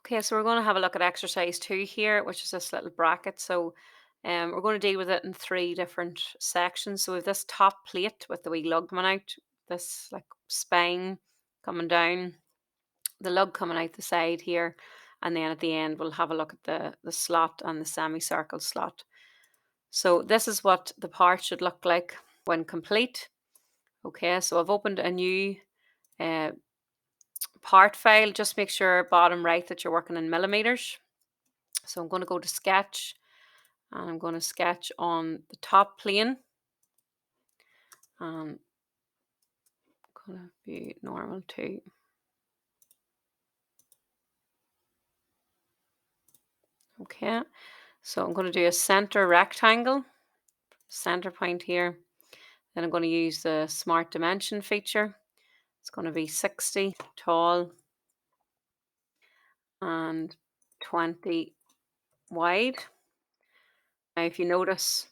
Okay, so we're going to have a look at exercise 2 here, which is this little bracket. So we're going to deal with it in 3 different sections. So we have this top plate with the wee lug coming out, this like spine coming down, the lug coming out the side here, and then at the end we'll have a look at the slot and the semicircle slot. So this is what the part should look like when complete. Okay, so I've opened a new uh, part file. Just make sure bottom right that you're working in millimeters. So I'm going to go to sketch, and I'm going to sketch on the top plane. Going to be normal too. Okay, so I'm going to do a center rectangle, center point here. Then I'm going to use the smart dimension feature. It's going to be 60 tall and 20 wide. Now, if you notice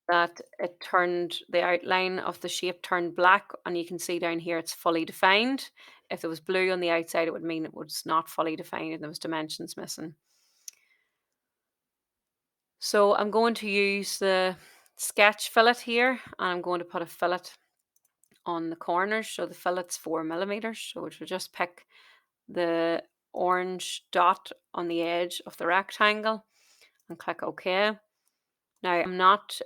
that it turned, the outline of the shape turned black, and you can see down here it's fully defined. If there was blue on the outside, it would mean it was not fully defined and there was dimensions missing. So I'm going to use the sketch fillet here, and I'm going to put a fillet on the corners. So the fillet's 4 millimeters. So we'll just pick the orange dot on the edge of the rectangle and click OK. Now I'm not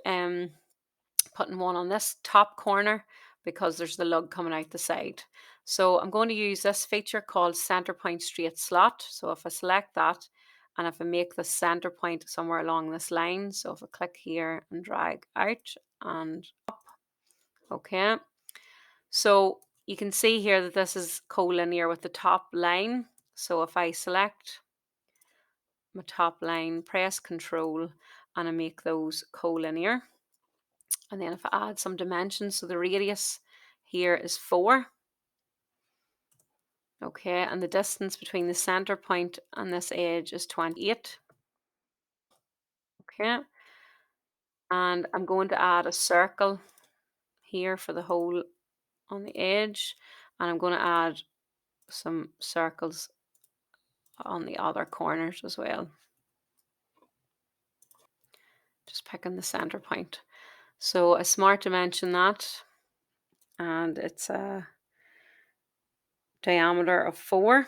putting one on this top corner because there's the lug coming out the side. So I'm going to use this feature called center point straight slot. So if I select that, and if I make the center point somewhere along this line, so if I click here and drag out and up, okay. So you can see here that this is collinear with the top line. So if I select my top line, press Control, and I make those collinear. And then if I add some dimensions, so the radius here is 4. Okay, and the distance between the center point and this edge is 28. Okay, and I'm going to add a circle here for the hole on the edge, and I'm going to add some circles on the other corners as well. Just picking the center point. So I smart dimension that, and it's a diameter of 4.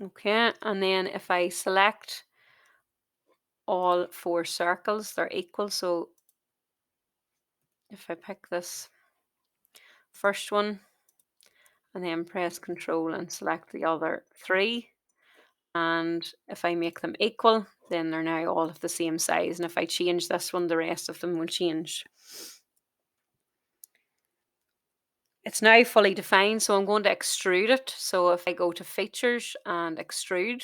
Okay, and then if I select all 4 circles, they're equal. So if I pick this first one and then press Control and select the other 3, and if I make them equal, then they're now all of the same size. And if I change this one, the rest of them will change. It's now fully defined, so I'm going to extrude it. So if I go to Features and Extrude,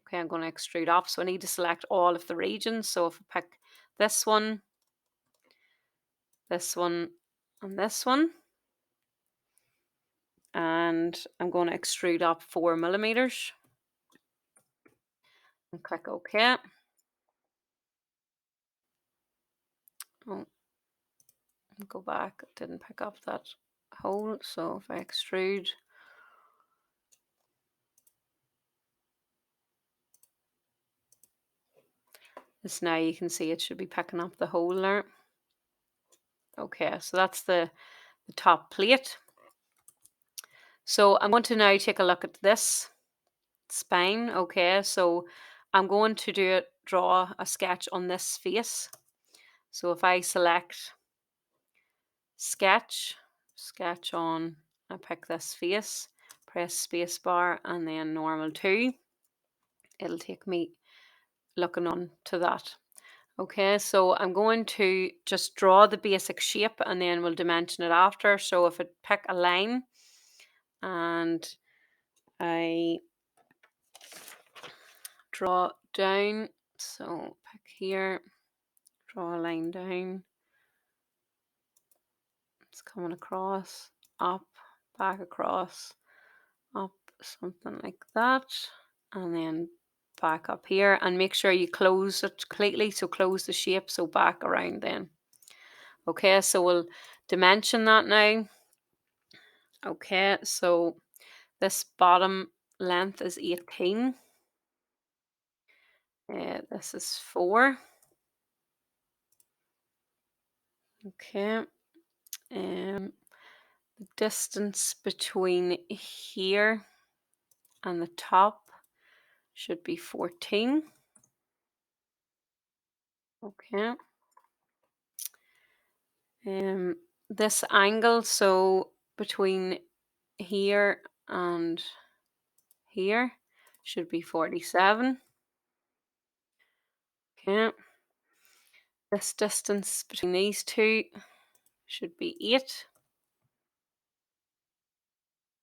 okay, I'm going to extrude up. So I need to select all of the regions. So if I pick this one, and this one, and I'm going to extrude up 4 millimeters and click OK. Oh, go back, it didn't pick up that hole. So if I extrude, this now you can see it should be picking up the hole there. Okay, so that's the top plate. So I'm going to now take a look at this spine. Okay, so I'm going to draw a sketch on this face. So if I select sketch on, I pick this face, press space bar and then normal 2, it'll take me looking on to that. Okay, so I'm going to just draw the basic shape and then we'll dimension it after. So if I pick a line and I draw down, so pick here, draw a line down, it's coming across, up, back across, up, something like that, and then back up here, and make sure you close it completely, so close the shape, so back around then. Okay, so we'll dimension that now. Okay, so this bottom length is 18. This is 4. Okay. The distance between here and the top should be 14. Okay. This angle, so between here and here, should be 47. Okay. This distance between these two should be 8.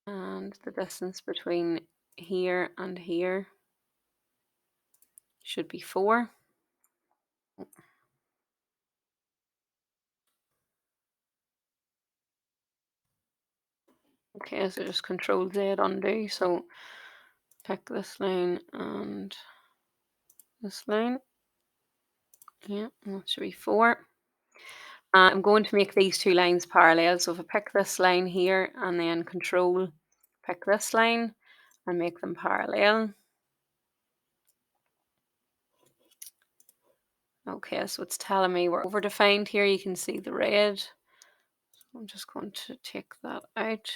And the distance between here and here should be 4. Okay, so just Control Z undo. So pick this line and this line. Yeah, that should be 4. I'm going to make these two lines parallel. So if I pick this line here and then Control, pick this line and make them parallel. Okay, so it's telling me we're overdefined here. You can see the red. So I'm just going to take that out.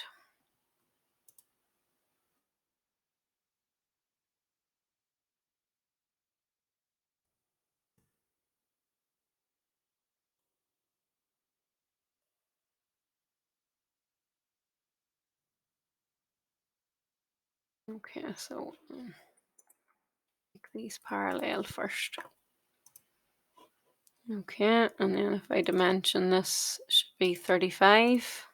Okay, so make these parallel first. Okay, and then if I dimension this, should be 35.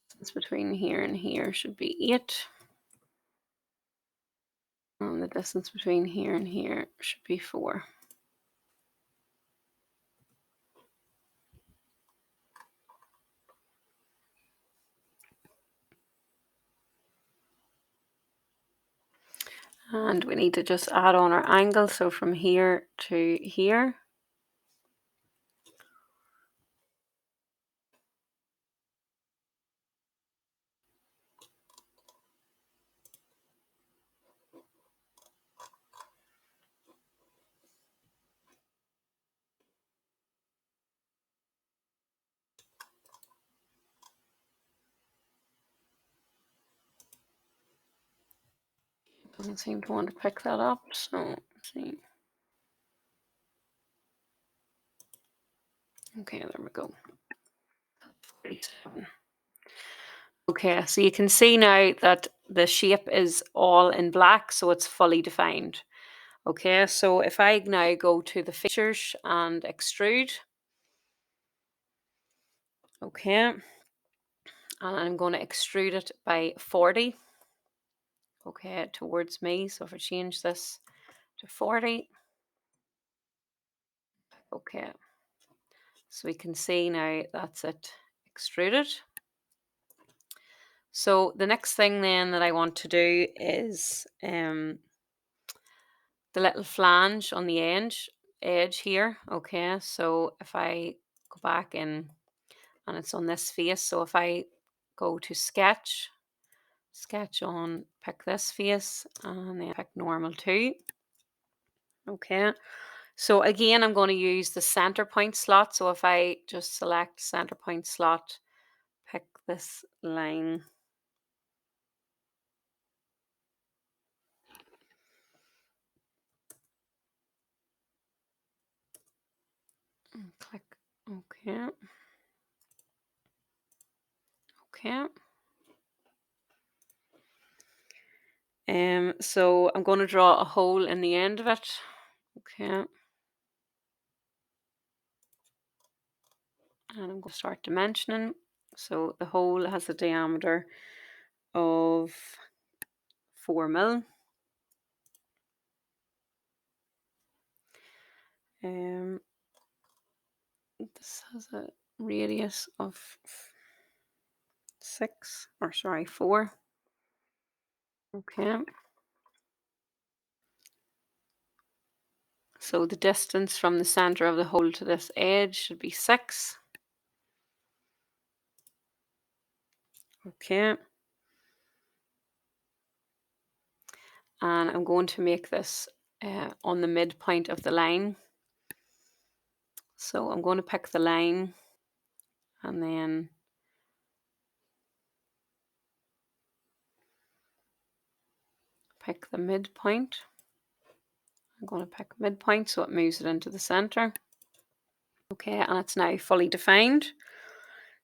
Distance between here and here should be 8. And the distance between here and here should be 4. And we need to just add on our angle. So from here to here. Doesn't seem to want to pick that up. So let's see. Okay, there we go. 47. Okay, so you can see now that the shape is all in black, so it's fully defined. Okay, so if I now go to the features and extrude, okay, and I'm going to extrude it by 40, okay, towards me. So if I change this to 40, okay, so we can see now that's it extruded. So the next thing then that I want to do is the little flange on the edge here. Okay, so if I go back in and it's on this face, so if I go to sketch on, pick this face and then pick normal 2. Okay, so again I'm going to use the center point slot. So if I just select center point slot, pick this line, and click OK. Okay. So I'm going to draw a hole in the end of it. Okay. And I'm going to start dimensioning. So the hole has a diameter of 4 mil. This has a radius of 4. Okay. So the distance from the center of the hole to this edge should be 6. Okay. And I'm going to make this on the midpoint of the line. So I'm going to pick the line and then pick the midpoint. I'm going to pick midpoint so it moves it into the center. Okay, and it's now fully defined.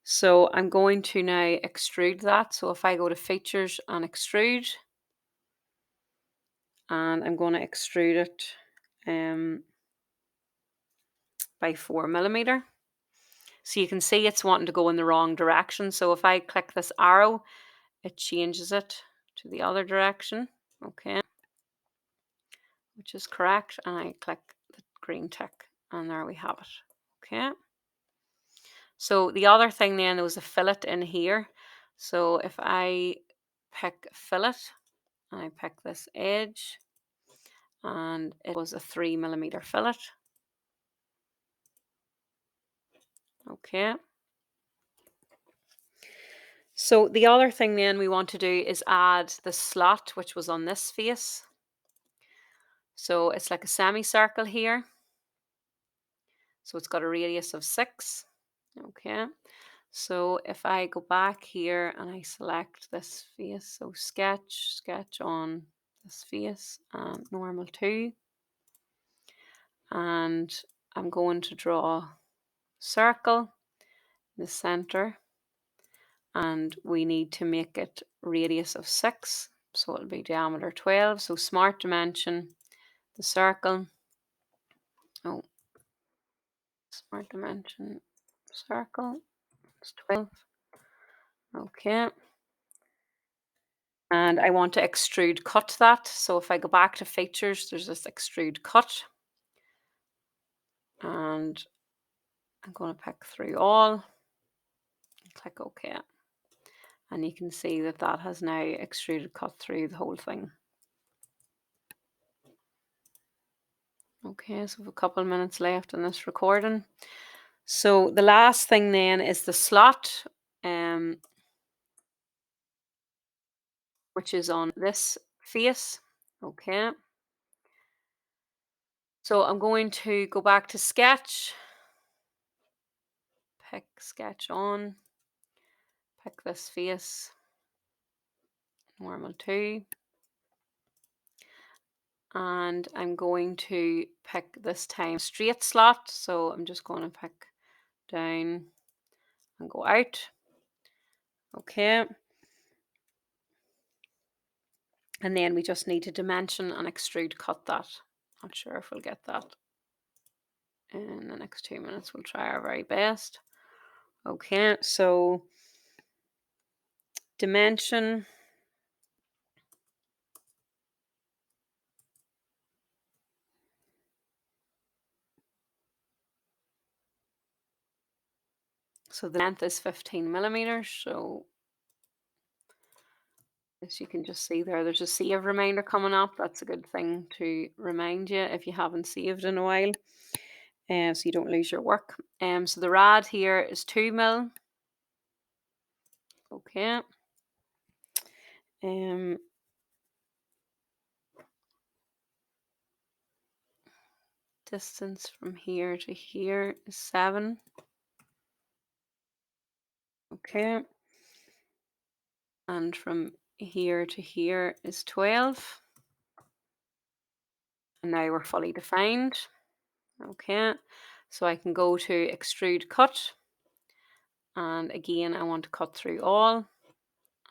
So I'm going to now extrude that. So if I go to features and extrude, and I'm going to extrude it by 4mm. So you can see it's wanting to go in the wrong direction. So if I click this arrow, it changes it to the other direction. Okay, which is correct. And I click the green tick, and there we have it. Okay. So the other thing then, there was a fillet in here. So if I pick fillet, and I pick this edge, and it was a 3mm fillet. Okay. So the other thing then we want to do is add the slot, which was on this face. So it's like a semicircle here. So it's got a radius of 6. Okay. So if I go back here and I select this face, so sketch on this face, and normal 2. And I'm going to draw circle in the center. And we need to make it radius of 6. So it'll be diameter 12. So smart dimension, the circle. Oh, smart dimension, circle. It's 12. Okay. And I want to extrude cut that. So if I go back to features, there's this extrude cut. And I'm going to pick through all. Click OK. And you can see that that has now extruded cut through the whole thing. Okay, so we have a couple of minutes left in this recording. So the last thing then is the slot, which is on this face. Okay. So I'm going to go back to sketch, pick sketch on, pick this face, normal 2. And I'm going to pick this time straight slot. So I'm just going to pick down and go out. Okay. And then we just need to dimension and extrude cut that. Not sure if we'll get that in the next 2 minutes. We'll try our very best. Okay, so dimension. So the length is 15mm. So as you can just see there, there's a save reminder coming up. That's a good thing to remind you if you haven't saved in a while, so you don't lose your work. So the rad here is 2mm. Okay. Distance from here to here is 7. Okay. And from here to here is 12. And now we're fully defined. Okay. So I can go to extrude cut. And again, I want to cut through all.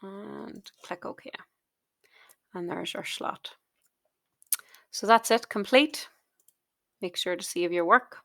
And click OK. And there's our slot. So that's it, complete. Make sure to save your work.